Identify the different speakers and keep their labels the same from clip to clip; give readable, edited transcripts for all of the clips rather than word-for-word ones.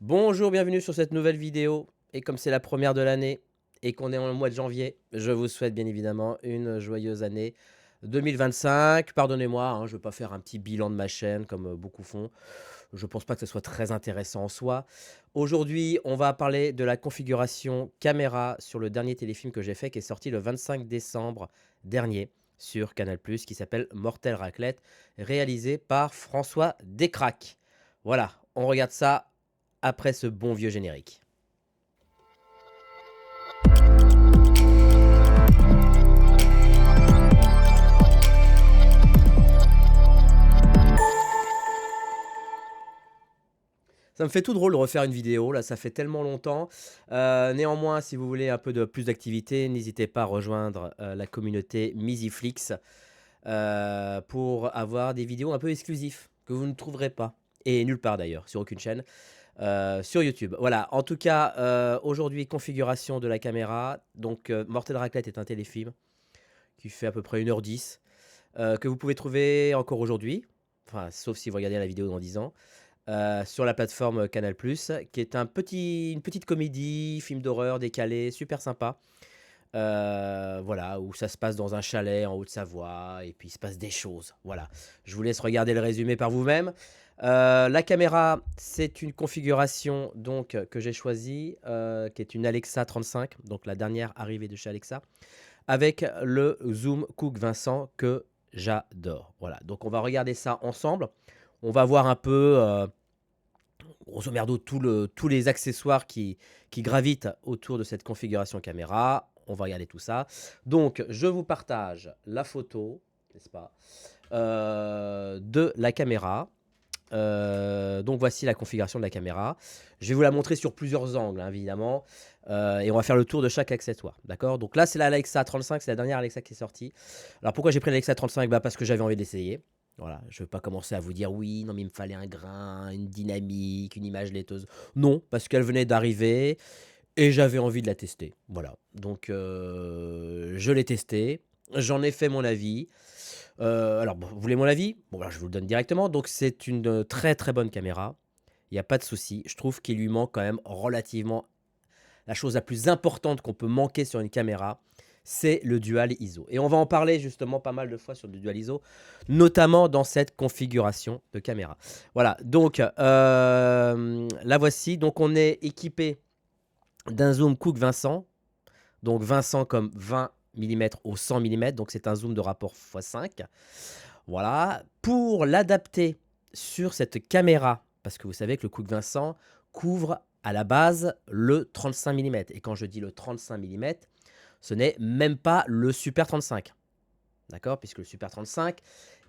Speaker 1: Bonjour, bienvenue sur cette nouvelle vidéo. Et comme c'est la première de l'année et qu'on est en mois de janvier, je vous souhaite bien évidemment une joyeuse année 2025. Pardonnez-moi, hein, je ne veux pas faire un petit bilan de ma chaîne comme beaucoup font. Je ne pense pas que ce soit très intéressant en soi. Aujourd'hui, on va parler de la configuration caméra sur le dernier téléfilm que j'ai fait qui est sorti le 25 décembre dernier sur Canal+, qui s'appelle Mortel Raclette, réalisé par François Descraques. Voilà, on regarde ça après ce bon vieux générique. Ça me fait tout drôle de refaire une vidéo, là, ça fait tellement longtemps. Néanmoins, si vous voulez un peu de plus d'activité, n'hésitez pas à rejoindre la communauté Misiflix pour avoir des vidéos un peu exclusives que vous ne trouverez pas. Et nulle part d'ailleurs, sur aucune chaîne, sur YouTube. Voilà, en tout cas, aujourd'hui, configuration de la caméra. Donc, Mortel Raclette est un téléfilm qui fait à peu près 1h10, que vous pouvez trouver encore aujourd'hui, enfin, sauf si vous regardez la vidéo dans 10 ans, sur la plateforme Canal+, qui est une petite comédie, film d'horreur décalé, super sympa. Voilà, où ça se passe dans un chalet en Haute-Savoie, et puis il se passe des choses. Voilà, je vous laisse regarder le résumé par vous-même. La caméra, c'est une configuration donc que j'ai choisie, qui est une Alexa 35, donc la dernière arrivée de chez Alexa, avec le zoom Cook Vincent que j'adore. Voilà, donc on va regarder ça ensemble. On va voir un peu, grosso merdo, tous les accessoires qui gravitent autour de cette configuration caméra. On va regarder tout ça. Donc, je vous partage la photo, n'est-ce pas, de la caméra. Donc voici la configuration de la caméra. Je vais vous la montrer sur plusieurs angles, hein, évidemment. Et on va faire le tour de chaque accessoire. D'accord. Donc là, c'est la Alexa 35. C'est la dernière Alexa qui est sortie. Alors pourquoi j'ai pris l'Alexa 35? Parce que j'avais envie d'essayer. Voilà, je ne veux pas commencer à vous dire oui, non, mais il me fallait un grain, une dynamique, une image laiteuse. Non, parce qu'elle venait d'arriver et j'avais envie de la tester. Voilà. Donc je l'ai testée. J'en ai fait mon avis. Alors, bon, vous voulez mon avis? Bon, alors je vous le donne directement. Donc, c'est une très très bonne caméra. Il n'y a pas de souci. Je trouve qu'il lui manque quand même relativement la chose la plus importante qu'on peut manquer sur une caméra, c'est le dual ISO. Et on va en parler justement pas mal de fois sur le dual ISO, notamment dans cette configuration de caméra. Voilà, donc la voici. Donc, on est équipé d'un zoom Cook Vincent. Donc, Vincent comme 20 mm au 100 mm. Donc, c'est un zoom de rapport x5. Voilà, pour l'adapter sur cette caméra, parce que vous savez que le Cook Vincent couvre à la base le 35 mm. Et quand je dis le 35 mm, ce n'est même pas le Super 35. D'accord? Puisque le Super 35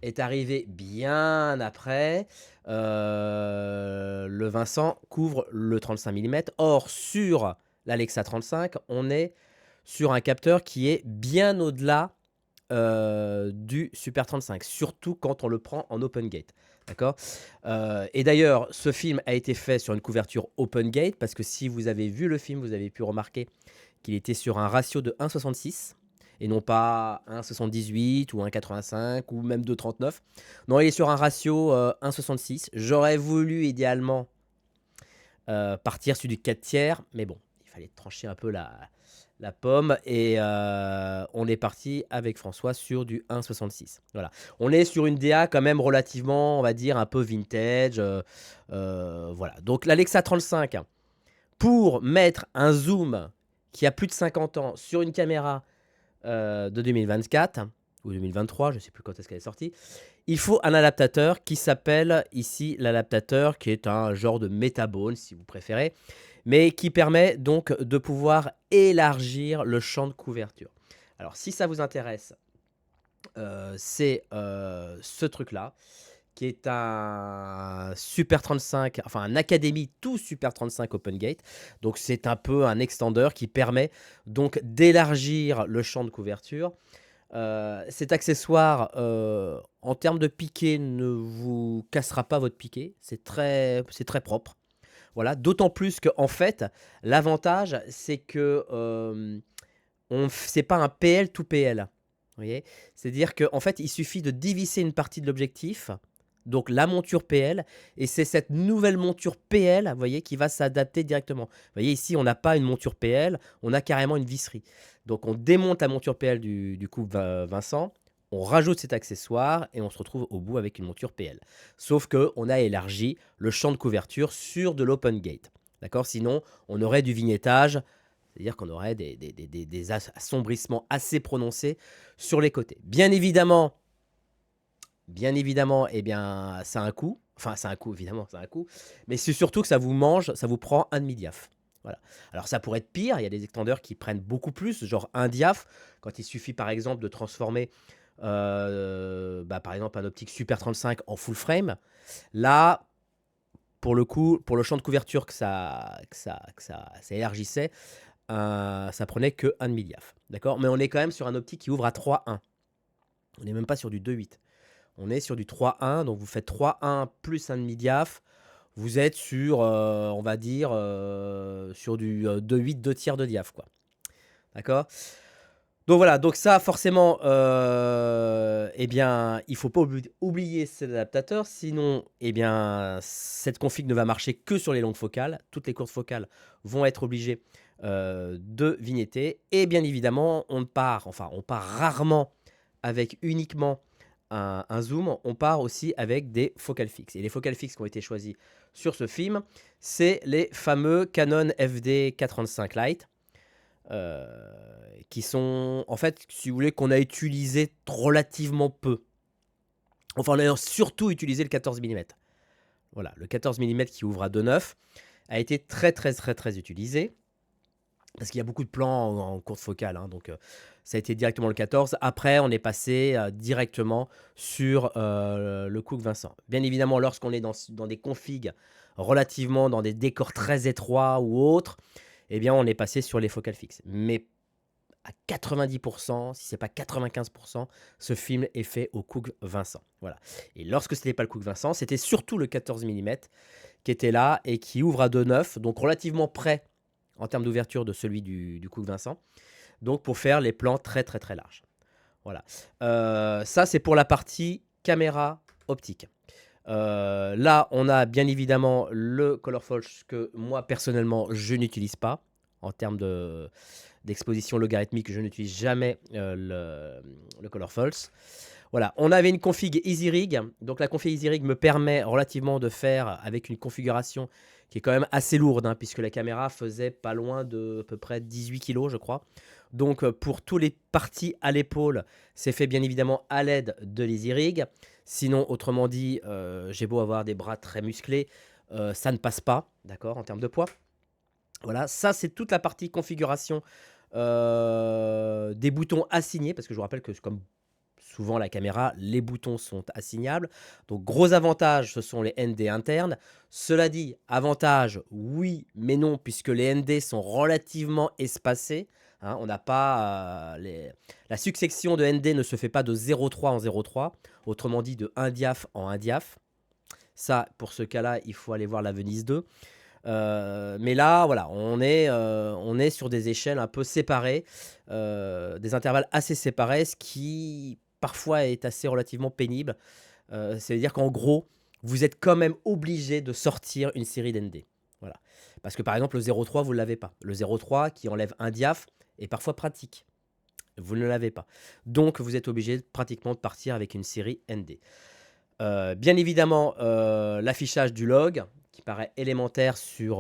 Speaker 1: est arrivé bien après. Le Vincent couvre le 35 mm. Or, sur l'Alexa 35, on est sur un capteur qui est bien au-delà du Super 35, surtout quand on le prend en open gate. D'accord. Et d'ailleurs, ce film a été fait sur une couverture open gate, parce que si vous avez vu le film, vous avez pu remarquer qu'il était sur un ratio de 1,66 et non pas 1,78 ou 1,85 ou même 2,39. Non, il est sur un ratio 1,66. J'aurais voulu idéalement partir sur du 4 tiers, mais bon, il fallait trancher un peu la pomme et on est parti avec François sur du 1,66. Voilà. On est sur une DA quand même relativement, on va dire, un peu vintage. Voilà. Donc l'Alexa 35, pour mettre un zoom qui a plus de 50 ans sur une caméra de 2024 ou 2023, je ne sais plus quand est-ce qu'elle est sortie, il faut un adaptateur qui s'appelle ici l'adaptateur, qui est un genre de métabone si vous préférez, mais qui permet donc de pouvoir élargir le champ de couverture. Alors si ça vous intéresse, c'est ce truc-là, qui est un Super 35, enfin un Academy tout Super 35 Open Gate. Donc c'est un peu un extender qui permet donc d'élargir le champ de couverture. Cet accessoire, en termes de piqué, ne vous cassera pas votre piqué. C'est très propre. Voilà, d'autant plus qu'en fait, l'avantage, c'est que c'est pas un PL to PL. Vous voyez? C'est-à-dire qu'en fait, il suffit de dévisser une partie de l'objectif donc la monture PL, et c'est cette nouvelle monture PL, vous voyez, qui va s'adapter directement. Vous voyez ici, on n'a pas une monture PL, on a carrément une visserie. Donc on démonte la monture PL du coupe Vincent, on rajoute cet accessoire et on se retrouve au bout avec une monture PL. Sauf qu'on a élargi le champ de couverture sur de l'open gate. D'accord? Sinon, on aurait du vignettage, c'est-à-dire qu'on aurait des assombrissements assez prononcés sur les côtés. Bien évidemment, eh bien, ça a un coût. Enfin, ça a un coût, évidemment, ça a un coût. Mais c'est surtout que ça vous mange, ça vous prend un demi-diaph. Voilà. Alors, ça pourrait être pire. Il y a des extendeurs qui prennent beaucoup plus, genre un diaph, quand il suffit, par exemple, de transformer, par exemple, un optique Super 35 en full frame. Là, pour le coup, pour le champ de couverture ça élargissait, ça prenait que un demi-diaph. D'accord? Mais on est quand même sur un optique qui ouvre à 3,1. On n'est même pas sur du 2,8. On est sur du 3,1, donc vous faites 3,1 plus un demi-diaph. Vous êtes sur, on va dire, sur du 2,8, 2 tiers de diaph, quoi. D'accord? Donc voilà, donc ça, forcément, eh bien, il ne faut pas oublier cet adaptateur. Sinon, eh bien, cette config ne va marcher que sur les longues focales. Toutes les courtes focales vont être obligées de vignetter. Et bien évidemment, on part rarement avec uniquement un zoom, on part aussi avec des focales fixes. Et les focales fixes qui ont été choisies sur ce film, c'est les fameux Canon FD 435 Lite, qui sont, en fait, si vous voulez, qu'on a utilisé relativement peu. Enfin, on a surtout utilisé le 14 mm. Voilà, le 14 mm qui ouvre à 2,9 a été très utilisé. Parce qu'il y a beaucoup de plans en courte focale, hein, donc ça a été directement le 14. Après, on est passé directement sur le Cook Vincent. Bien évidemment, lorsqu'on est dans des configs relativement, dans des décors très étroits ou autres, eh bien, on est passé sur les focales fixes. Mais à 90%, si ce n'est pas 95%, ce film est fait au Cook Vincent. Voilà. Et lorsque ce n'était pas le Cook Vincent, c'était surtout le 14 mm qui était là et qui ouvre à 2,9, donc relativement près en termes d'ouverture de celui du Cook Vincent. Donc pour faire les plans très larges. Voilà. Ça, c'est pour la partie caméra optique. Là, on a bien évidemment le Color False que moi, personnellement, je n'utilise pas. En termes d'exposition logarithmique, je n'utilise jamais le Color False. Voilà, on avait une config EasyRig. Donc la config EasyRig me permet relativement de faire avec une configuration qui est quand même assez lourde, hein, puisque la caméra faisait pas loin de à peu près 18 kg, je crois. Donc pour tous les parties à l'épaule, c'est fait bien évidemment à l'aide de l'EasyRig. Sinon, autrement dit, j'ai beau avoir des bras très musclés, ça ne passe pas, d'accord, en termes de poids. Voilà, ça c'est toute la partie configuration des boutons assignés, parce que je vous rappelle que comme souvent la caméra, les boutons sont assignables. Donc gros avantage, ce sont les ND internes. Cela dit, avantage, oui, mais non, puisque les ND sont relativement espacés. Hein, on n'a pas la succession de ND ne se fait pas de 0,3 en 0,3, autrement dit de 1 diaph en 1 diaph. Ça, pour ce cas-là, il faut aller voir la Venise 2. Mais là, voilà, on est sur des échelles un peu séparées, des intervalles assez séparés, ce qui parfois est assez relativement pénible. C'est-à-dire qu'en gros, vous êtes quand même obligé de sortir une série d'ND. Voilà. Parce que par exemple, le 0,3, vous ne l'avez pas. Le 0,3 qui enlève un diaph est parfois pratique. Vous ne l'avez pas. Donc, vous êtes obligé pratiquement de partir avec une série ND. Bien évidemment, l'affichage du log, qui paraît élémentaire sur,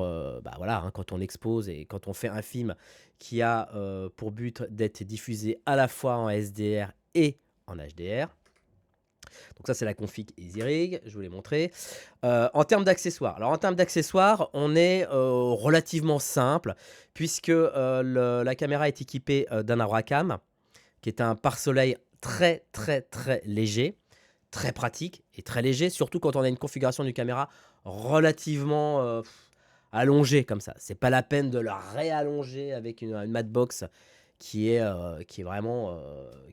Speaker 1: voilà, hein, quand on expose et quand on fait un film qui a pour but d'être diffusé à la fois en SDR et en HDR. Donc ça, c'est la config EasyRig, je vous l'ai montré. En termes d'accessoires, alors en termes d'accessoires, on est relativement simple, puisque la caméra est équipée d'un Abracam, qui est un pare-soleil très léger, très pratique et très léger, surtout quand on a une configuration du caméra relativement allongée comme ça. C'est pas la peine de la réallonger avec une matbox qui est vraiment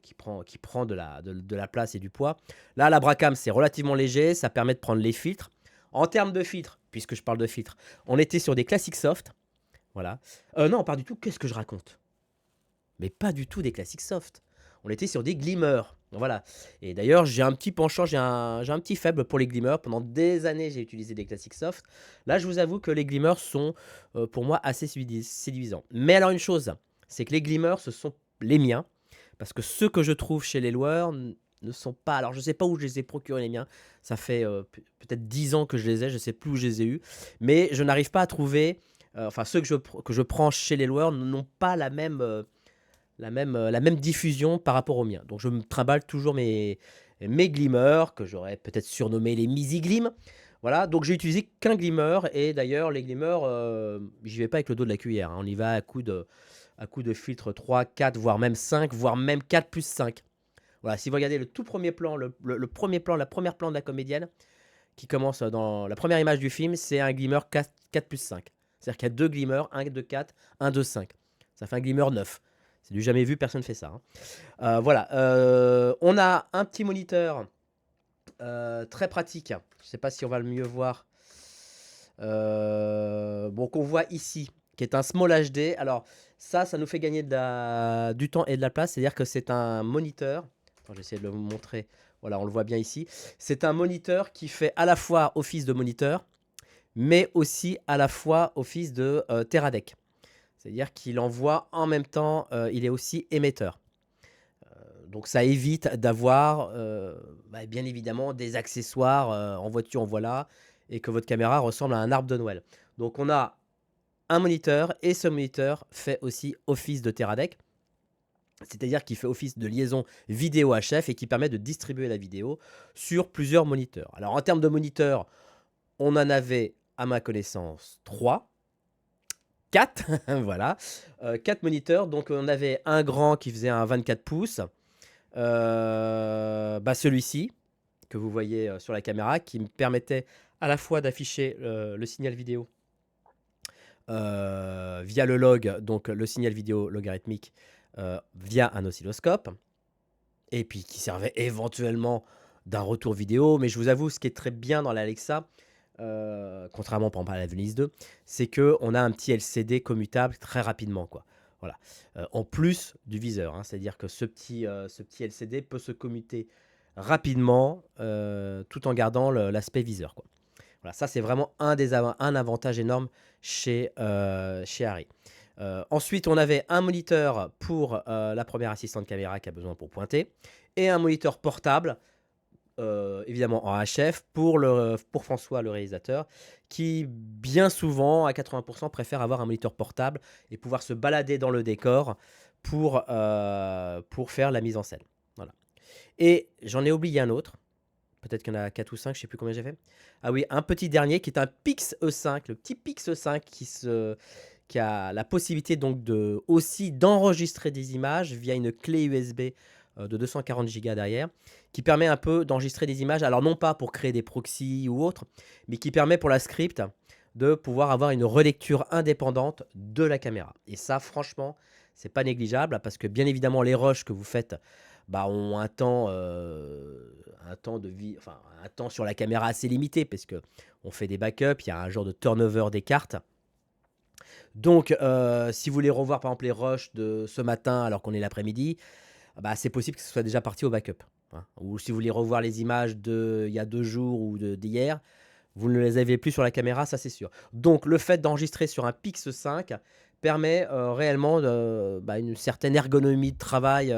Speaker 1: qui prend de la place et du poids. Là, la Bracam, c'est relativement léger, ça permet de prendre les filtres. En termes de filtres, puisque je parle de filtres, on était sur des Classic Soft. Voilà. Non, pas du tout. Qu'est-ce que je raconte? Mais pas du tout des Classic Soft. On était sur des Glimmer. Voilà. Et d'ailleurs, j'ai un petit penchant, j'ai un petit faible pour les glimmers. Pendant des années, j'ai utilisé des classiques soft. Là, je vous avoue que les glimmers sont, pour moi, assez séduisants. Mais alors une chose, c'est que les glimmers, ce sont les miens, parce que ceux que je trouve chez les loueurs ne sont pas, alors je ne sais pas où je les ai procurés les miens, ça fait, peut-être 10 ans que je les ai, je ne sais plus où je les ai eus, mais je n'arrive pas à trouver, enfin ceux que je prends chez les loueurs n'ont pas la même diffusion par rapport aux miens. Donc je me trimballe toujours mes glimmers, que j'aurais peut-être surnommé les Misi Glim. Voilà, donc j'ai utilisé qu'un glimmer, et d'ailleurs les glimmers, j'y vais pas avec le dos de la cuillère, hein. On y va à coup de filtre 3, 4, voire même 5, voire même 4 plus 5. Voilà, si vous regardez le tout premier plan, le premier plan, la première plan de la comédienne, qui commence dans la première image du film, c'est un glimmer 4 plus 5. C'est-à-dire qu'il y a deux glimmers, un de 4, un de 5. Ça fait un glimmer 9. C'est du jamais vu, personne ne fait ça, hein. Voilà, on a un petit moniteur très pratique. Je ne sais pas si on va le mieux voir. Bon, qu'on voit ici, qui est un Small HD. Alors, ça nous fait gagner du temps et de la place. C'est-à-dire que c'est un moniteur. Attends, j'essaie de le montrer. Voilà, on le voit bien ici. C'est un moniteur qui fait à la fois office de moniteur, mais aussi à la fois office de Teradek. C'est-à-dire qu'il envoie en même temps, il est aussi émetteur. Donc ça évite d'avoir, bien évidemment, des accessoires en voiture, en voilà, et que votre caméra ressemble à un arbre de Noël. Donc on a un moniteur, et ce moniteur fait aussi office de Teradek, c'est-à-dire qu'il fait office de liaison vidéo HF et qui permet de distribuer la vidéo sur plusieurs moniteurs. Alors en termes de moniteurs, on en avait à ma connaissance 3, 4, voilà, 4 moniteurs. Donc on avait un grand qui faisait un 24 pouces, celui-ci que vous voyez sur la caméra, qui me permettait à la fois d'afficher le signal vidéo via le log, donc le signal vidéo logarithmique via un oscilloscope, et puis qui servait éventuellement d'un retour vidéo. Mais je vous avoue, ce qui est très bien dans l'Alexa, contrairement par exemple à la Venise 2, c'est qu'on a un petit LCD commutable très rapidement, quoi. Voilà. En plus du viseur, hein, c'est-à-dire que ce petit LCD peut se commuter rapidement tout en gardant l'aspect viseur, quoi. Voilà, ça c'est vraiment un avantage énorme chez Harry. Ensuite, on avait un moniteur pour la première assistante caméra qui a besoin pour pointer, et un moniteur portable, évidemment en HF, pour François, le réalisateur, qui bien souvent, à 80%, préfère avoir un moniteur portable et pouvoir se balader dans le décor pour faire la mise en scène. Voilà. Et j'en ai oublié un autre. Peut-être qu'il y en a 4 ou 5, je ne sais plus combien j'ai fait. Ah oui, un petit dernier qui est un Pix E5, le petit Pix E5 qui a la possibilité donc aussi d'enregistrer des images via une clé USB de 240 Go derrière, qui permet un peu d'enregistrer des images, alors non pas pour créer des proxys ou autres, mais qui permet pour la script de pouvoir avoir une relecture indépendante de la caméra. Et ça, franchement, c'est pas négligeable, parce que bien évidemment, les rushs que vous faites ont un temps de vie, enfin un temps sur la caméra assez limité, parce que on fait des backups, il y a un genre de turnover des cartes. Donc, si vous voulez revoir par exemple les rushs de ce matin alors qu'on est l'après-midi, c'est possible que ce soit déjà parti au backup, hein. Ou si vous voulez revoir les images d'il y a 2 jours ou d'hier, vous ne les avez plus sur la caméra, ça c'est sûr. Donc le fait d'enregistrer sur un Pix 5 permet réellement une certaine ergonomie de travail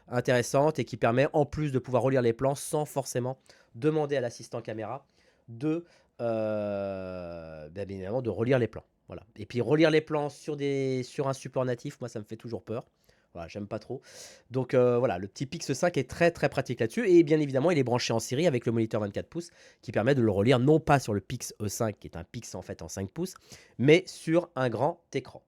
Speaker 1: intéressante, et qui permet en plus de pouvoir relire les plans sans forcément demander à l'assistant caméra de, bien évidemment, de relire les plans. Voilà. Et puis relire les plans sur un support natif, moi ça me fait toujours peur. Voilà, j'aime pas trop. Donc voilà, le petit Pix 5 est très très pratique là-dessus. Et bien évidemment, il est branché en série avec le moniteur 24 pouces qui permet de le relire non pas sur le Pix E5, qui est un Pix en fait en 5 pouces, mais sur un grand écran.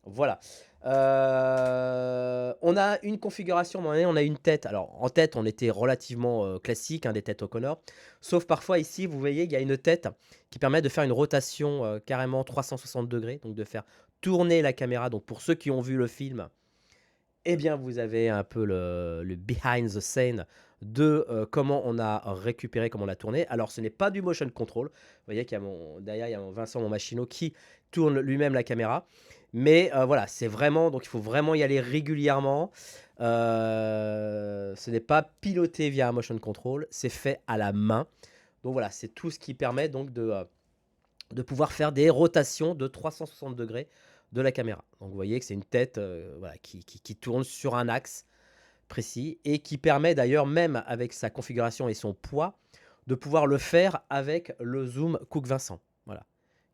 Speaker 1: Voilà. On a une configuration, on a une tête. Alors en tête, on était relativement classique, hein, des têtes O'Connor. Sauf parfois ici, vous voyez, il y a une tête qui permet de faire une rotation carrément 360 degrés, donc de faire tourner la caméra. Donc pour ceux qui ont vu le film, eh bien, vous avez un peu le behind the scene de comment on a récupéré, comment on a tourné. Alors, ce n'est pas du motion control. Vous voyez qu'il y a derrière, il y a Vincent, mon machino, qui tourne lui-même la caméra. Mais voilà, c'est vraiment, donc il faut vraiment y aller régulièrement. Ce n'est pas piloté via un motion control, c'est fait à la main. Donc voilà, c'est tout ce qui permet donc de pouvoir faire des rotations de 360 degrés de la caméra. Donc vous voyez que c'est une tête voilà, qui tourne sur un axe précis et qui permet d'ailleurs, même avec sa configuration et son poids, de pouvoir le faire avec le zoom Cook Vincent. Voilà,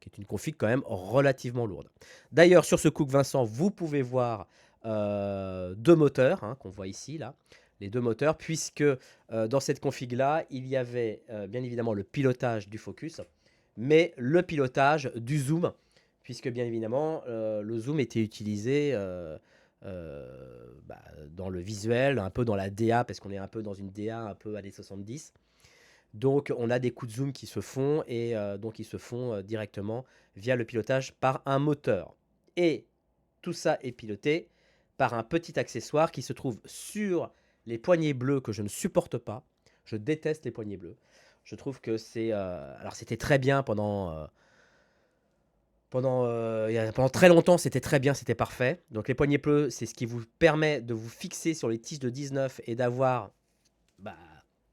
Speaker 1: qui est une config quand même relativement lourde. D'ailleurs, sur ce Cook Vincent, vous pouvez voir deux moteurs hein, qu'on voit ici, là, les deux moteurs, puisque dans cette config-là, il y avait bien évidemment le pilotage du focus, mais le pilotage du zoom, puisque bien évidemment, le zoom était utilisé dans le visuel, un peu dans la DA, parce qu'on est un peu dans une DA un peu années 70. Donc, on a des coups de zoom qui se font et donc ils se font directement via le pilotage par un moteur. Et tout ça est piloté par un petit accessoire qui se trouve sur les poignées bleues que je ne supporte pas. Je déteste les poignées bleues. Je trouve que c'est... alors, c'était très bien pendant très longtemps, c'était très bien, c'était parfait. Donc, les poignées bleues, c'est ce qui vous permet de vous fixer sur les tiges de 19 et d'avoir bah,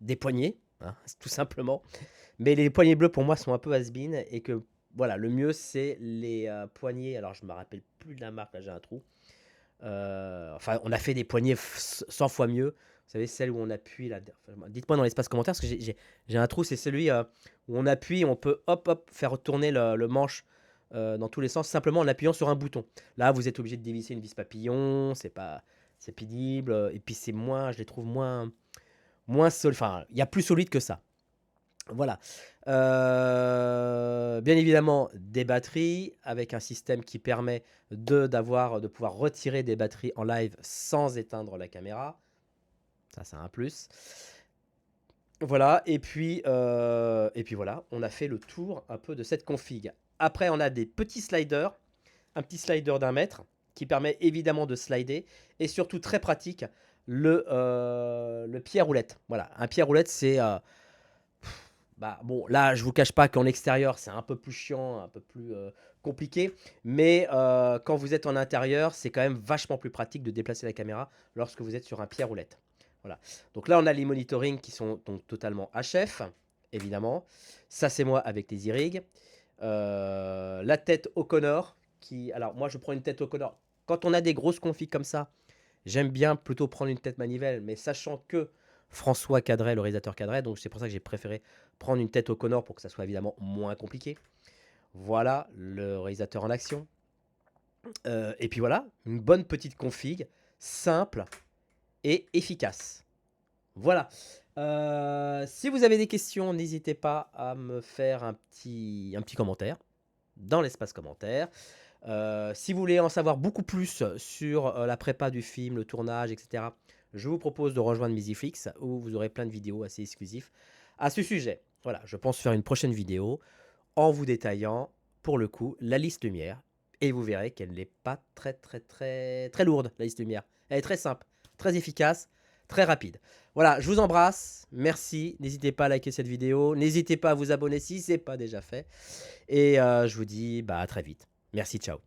Speaker 1: des poignées, hein, tout simplement. Mais les poignées bleues, pour moi, sont un peu has-been et que, voilà, le mieux, c'est les poignées. Alors, je me rappelle plus de la marque, là, j'ai un trou. Enfin, on a fait des poignées 100 fois mieux. Vous savez, celle où on appuie, là. Enfin, dites-moi dans l'espace commentaire, parce que j'ai un trou, c'est celui où on appuie, on peut, hop, hop, faire tourner le manche dans tous les sens, simplement en appuyant sur un bouton. Là, vous êtes obligé de dévisser une vis papillon, c'est pénible, et puis c'est moins, je les trouve moins solide. Enfin, il y a plus solide que ça. Voilà. Bien évidemment, des batteries avec un système qui permet de pouvoir retirer des batteries en live sans éteindre la caméra. Ça, c'est un plus. Voilà. Et puis voilà, on a fait le tour un peu de cette config. Après, on a des petits sliders. Un petit slider d'1 mètre qui permet évidemment de slider. Et surtout, très pratique, le pied à roulette. Voilà. Un pied à roulette, c'est... bah, bon, là, je vous cache pas qu'en extérieur, c'est un peu plus chiant, un peu plus compliqué. Mais quand vous êtes en intérieur, c'est quand même vachement plus pratique de déplacer la caméra lorsque vous êtes sur un pied à roulette. Voilà. Donc là, on a les monitoring qui sont donc totalement HF, évidemment. Ça, c'est moi avec les iRig. La tête O'Connor. Alors, moi, je prends une tête O'Connor. Quand on a des grosses configs comme ça, j'aime bien plutôt prendre une tête manivelle, mais sachant que François cadrait, le réalisateur cadrait, donc c'est pour ça que j'ai préféré prendre une tête O'Connor pour que ça soit évidemment moins compliqué. Voilà le réalisateur en action. Et puis voilà, une bonne petite config, simple et efficace. Voilà. Si vous avez des questions, n'hésitez pas à me faire un petit commentaire dans l'espace commentaire. Si vous voulez en savoir beaucoup plus sur la prépa du film, le tournage, etc., je vous propose de rejoindre Misiflix où vous aurez plein de vidéos assez exclusives à ce sujet. Voilà, je pense faire une prochaine vidéo en vous détaillant, pour le coup, la liste lumière. Et vous verrez qu'elle n'est pas très lourde, la liste lumière. Elle est très simple, très efficace, très rapide. Voilà, je vous embrasse, merci. N'hésitez pas à liker cette vidéo, n'hésitez pas à vous abonner si ce n'est pas déjà fait. Et je vous dis à très vite. Merci, ciao.